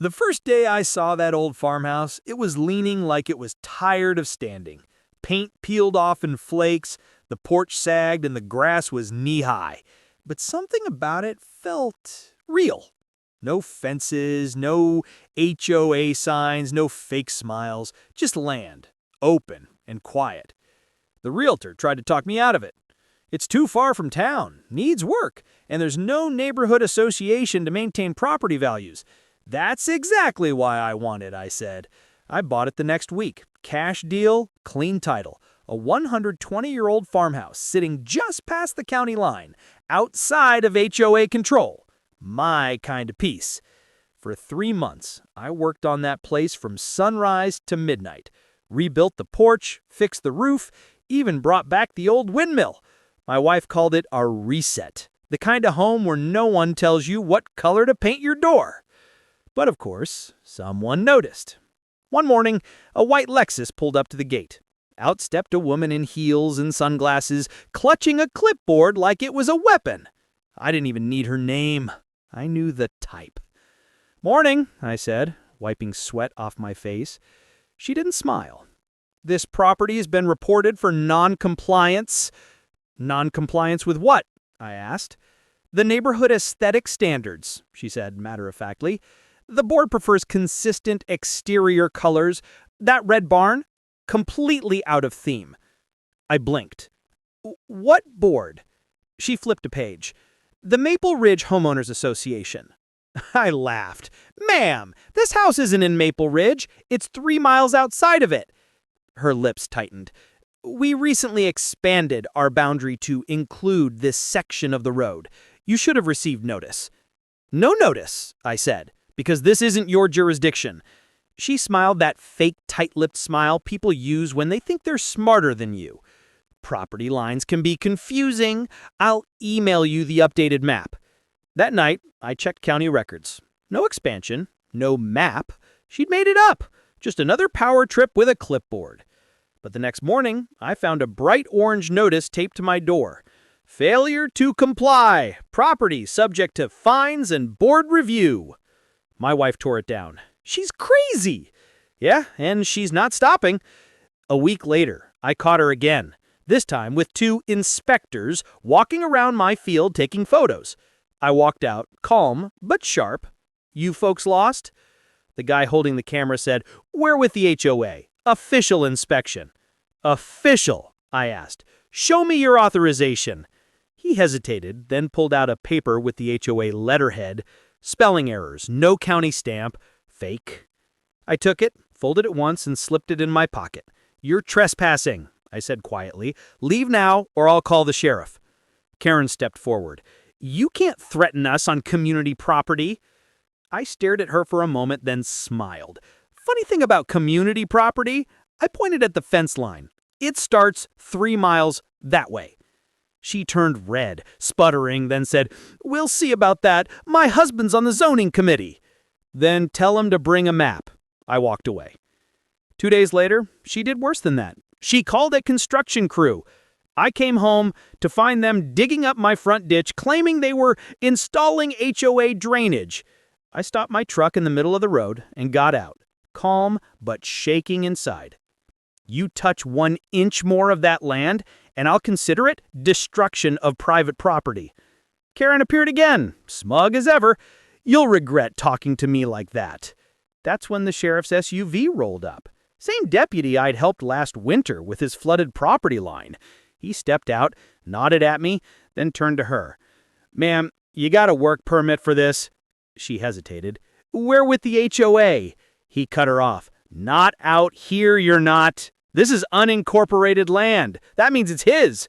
The first day I saw that old farmhouse, it was leaning like it was tired of standing. Paint peeled off in flakes, the porch sagged, and the grass was knee-high. But something about it felt real. No fences, no HOA signs, no fake smiles, just land, open and quiet. The realtor tried to talk me out of it. It's too far from town, needs work, and there's no neighborhood association to maintain property values. That's exactly why I want it, I said. I bought it the next week. Cash deal, clean title. A 120-year-old farmhouse sitting just past the county line, outside of HOA control. My kind of peace. For 3 months, I worked on that place from sunrise to midnight. Rebuilt the porch, fixed the roof, even brought back the old windmill. My wife called it our reset. The kind of home where no one tells you what color to paint your door. But of course, someone noticed. One morning, a white Lexus pulled up to the gate. Out stepped a woman in heels and sunglasses, clutching a clipboard like it was a weapon. I didn't even need her name. I knew the type. "Morning," I said, wiping sweat off my face. She didn't smile. "This property has been reported for non-compliance." "Non-compliance with what?" I asked. "The neighborhood aesthetic standards," she said matter-of-factly. "The board prefers consistent exterior colors. That red barn? Completely out of theme." I blinked. "What board?" She flipped a page. "The Maple Ridge Homeowners Association." I laughed. "Ma'am, this house isn't in Maple Ridge. It's 3 miles outside of it." Her lips tightened. "We recently expanded our boundary to include this section of the road. You should have received notice." "No notice," I said, "because this isn't your jurisdiction." She smiled that fake tight-lipped smile people use when they think they're smarter than you. "Property lines can be confusing. I'll email you the updated map." That night, I checked county records. No expansion, no map. She'd made it up. Just another power trip with a clipboard. But the next morning, I found a bright orange notice taped to my door. "Failure to comply. Property subject to fines and board review." My wife tore it down. "She's crazy." Yeah, and she's not stopping. A week later, I caught her again, this time with 2 inspectors walking around my field taking photos. I walked out, calm but sharp. "You folks lost?" The guy holding the camera said, "We're with the HOA. Official inspection." "Official?" I asked. "Show me your authorization." He hesitated, then pulled out a paper with the HOA letterhead. Spelling errors, no county stamp, fake. I took it, folded it once, and slipped it in my pocket. "You're trespassing," I said quietly. "Leave now, or I'll call the sheriff." Karen stepped forward. "You can't threaten us on community property." I stared at her for a moment, then smiled. "Funny thing about community property," I pointed at the fence line. "It starts 3 miles that way." She turned red, sputtering, then said, "We'll see about that. My husband's on the zoning committee." "Then tell him to bring a map." I walked away. 2 days later, she did worse than that. She called a construction crew. I came home to find them digging up my front ditch, claiming they were installing HOA drainage. I stopped my truck in the middle of the road and got out, calm but shaking inside. "You touch 1 inch more of that land, and I'll consider it destruction of private property." Karen appeared again, smug as ever. "You'll regret talking to me like that." That's when the sheriff's SUV rolled up. Same deputy I'd helped last winter with his flooded property line. He stepped out, nodded at me, then turned to her. "Ma'am, you got a work permit for this?" She hesitated. "We're with the HOA." He cut her off. "Not out here, you're not. This is unincorporated land. That means it's his."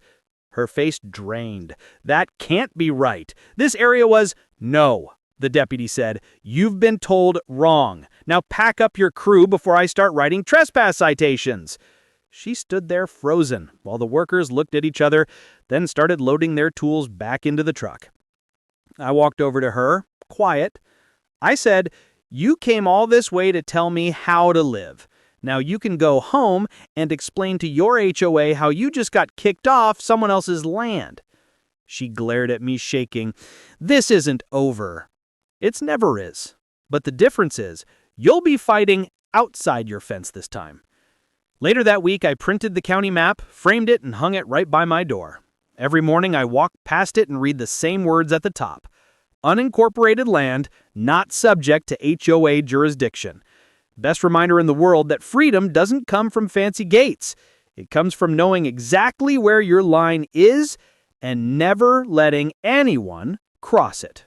Her face drained. "That can't be right. This area was—" "No," the deputy said. "You've been told wrong. Now pack up your crew before I start writing trespass citations." She stood there frozen while the workers looked at each other, then started loading their tools back into the truck. I walked over to her, quiet. I said, "You came all this way to tell me how to live. Now you can go home and explain to your HOA how you just got kicked off someone else's land." She glared at me, shaking. "This isn't over." "It never is. But the difference is, you'll be fighting outside your fence this time. Later that week, I printed the county map, framed it, and hung it right by my door. Every morning, I walk past it and read the same words at the top. Unincorporated land, not subject to HOA jurisdiction. Best reminder in the world that freedom doesn't come from fancy gates. It comes from knowing exactly where your line is and never letting anyone cross it.